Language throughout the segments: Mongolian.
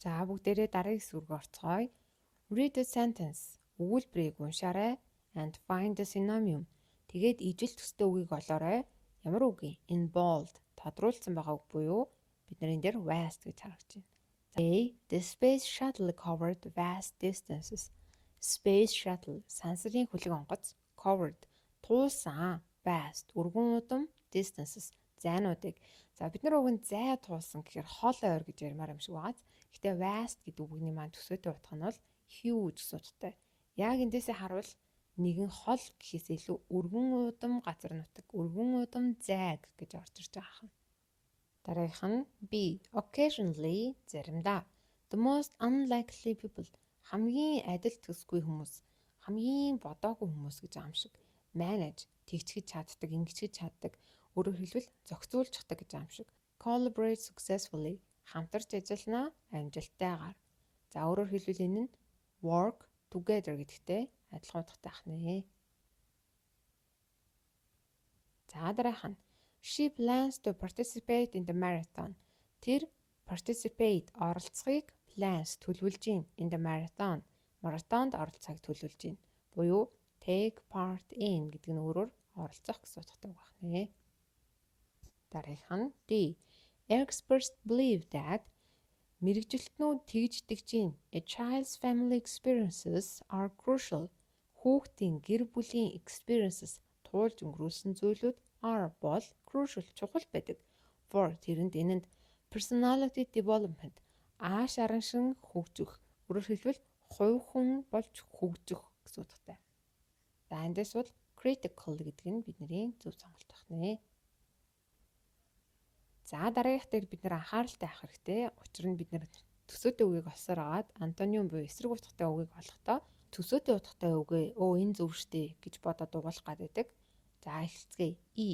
За бүгдээрээ дараагийн хэсэг рүү орцгоё. Read the sentence. Өгүүлбэрийг уншаарай and find the synonym. Тэгээд ижил төстэй үгийг олоорой. Ямар үг вэ? In bold. Тодруулсан байгаа үг буюу бид нар энэ дээр vast гэж харагч байна. A. The space shuttle covered vast distances. Space shuttle сансрын хүлэг онгоц covered туулсан vast өргөн удам distances зайнуудыг. За бид нар уг нь зай туулсан гэхээр хол ойр гэж ярмаар юм шиг байгаа. Гэхдээ vast гэдэг үгний маань төсөөтэй утга нь бол huge гэсэн утгатай. Яг эндээсээ харуул нэгэн хол гэхээс илүү өргөн удам газар нутаг, өргөн удам зайг гэж орж ирж байгаа юм. Дараагийнх нь B. Occasionally заримдаа. The most unlikely people хамгийн адил төсгүй хүмүүс, хамгийн бодоогүй хүмүүс гэж байгаа юм шиг. Manage тэгчгэж чаддаг, ингэчгэж чаддаг. Өөрөөр хэлбэл зохицуулчихдаг гэж байгаа юм шиг. Collaborate successfully хамтарч ажиллана амжилттайгаар. За өөрөөр хэлбэл энэ нь work together гэдэгтэй адилхан утгатай ахнаа. За дараах нь She plans to participate in the marathon. Тэр participate оролцохыг plans төлөвлөж гин in the marathon. Маратонд оролцохыг төлөвлөж гин. Буюу take part in гэдэг нь өөрөөр оролцох гэсэн утгатай үг ахнаа. Дараах нь D. Experts believe that мэрэгжилтнүүд тэгждэг чинь a child's family experiences are crucial. Хүүхдийн гэр бүлийн experiences туулж өнгөрүүлсэн зүйлүүд are бол crucial чухал байдаг. For тэрэнд энэнд personality development ааш араншин хөгжих. Өөрөөр хэлбэл хувь хүн болж хөгжих гэсэн утгатай. За эндээс бол critical гэдэг нь бидний зөв сонголт байна. За дараагийнх дээр бид нэр анхааралтай авах хэрэгтэй. Учир нь бид нэр төсөөтэй үгийг олсоор агаад антоним буюу эсрэг утгатай үгийг олохдоо төсөөтэй утгатай үгээ энэ зөв штэ гэж бодоод угуулах гад байдаг. За эхэлцгээе. E.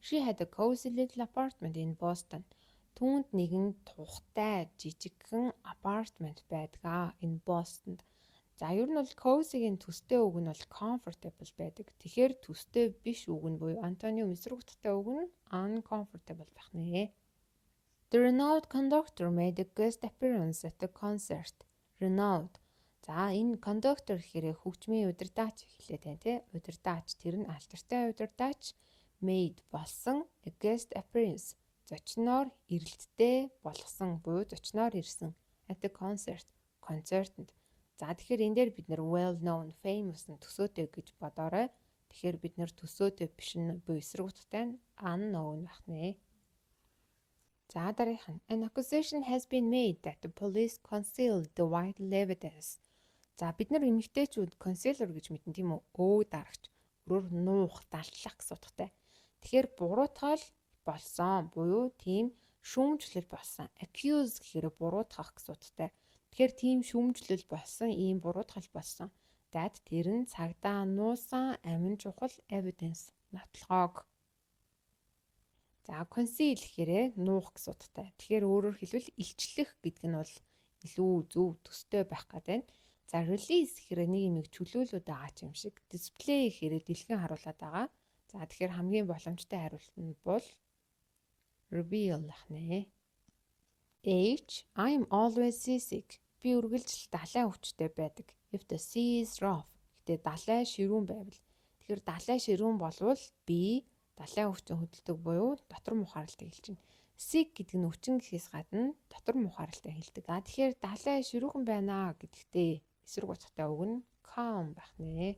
She had a cozy little apartment in Boston. Түүнд нэгэн тухтай жижигхэн апартмент байдгаа энэ Бостонд. За ер нь бол cozy-гийн төстэй үг нь бол comfortable байдаг. Тэгэхээр төстэй биш үг нь буюу антоним эсрэг утгатай үг нь uncomfortable байх нэ. The renowned conductor made a guest appearance at the concert. Renowned. За энэ conductor гэхээр хөгжмийн удирдаач хэлээд байна тий. Удирдаач тэр нь алдартай удирдаач made болсон a guest appearance. Зочноор ирэлттэй болгосон буюу зочноор ирсэн at the concert. Концертод. За тэгэхээр энэ дээр бид нэр well known, famous нь төсөөтэй гэж бодоорой. Тэгэхээр бид нэр төсөөтэй биш нь буюу эсрэг утгатай нь unknown байх нэ. За дараах нь an accusation has been made that the police concealed the vital evidence. За бид нар эмэгтэйчүүд concealer гэж мэдэн тийм үү? Өөг дарагч, өөрөөр нуух, даллах гэсэн утгатай. Тэгэхээр буруутгал болсон буюу тийм шүүмжлэл болсон. Accuse гэхээр буруутгах гэсэн утгатай. Тэгэхээр тийм шүүмжлэл болсон, ийм буруутгал болсон. That тэр нь цагдаа нуусан амин чухал evidence нотлохоог. За conceal гэхээр нуух гэсэн утгатай. Тэгэхээр өөрөөр хэлбэл илчлэх гэдэг нь бол илүү зөв төстэй байх гэдэг. За release гэхээр нэг юмыг чөлөөлөд байгаа юм шиг. Display гэхээр дэлгэн харуулад байгаа. За тэгэхээр хамгийн боломжтой хариулт нь бол reveal ах нэ. H. I'm always seasick. Би үргэлж далайн өвчтэй байдаг. If the sea is rough. Гэтэ далай ширүүн байвал. Тэгэхээр далай ширүүн болвол би далайн өвчин хөдөлдөг буюу дотор мухааралтай хэлж байна. Sick гэдэг нь өвчин гэхээс гадна дотор мухааралтай хэлдэг. Тэгэхээр далай ширүүхэн байна гэдэгтээ эсрэг утгатай үг нь calm байх нэ.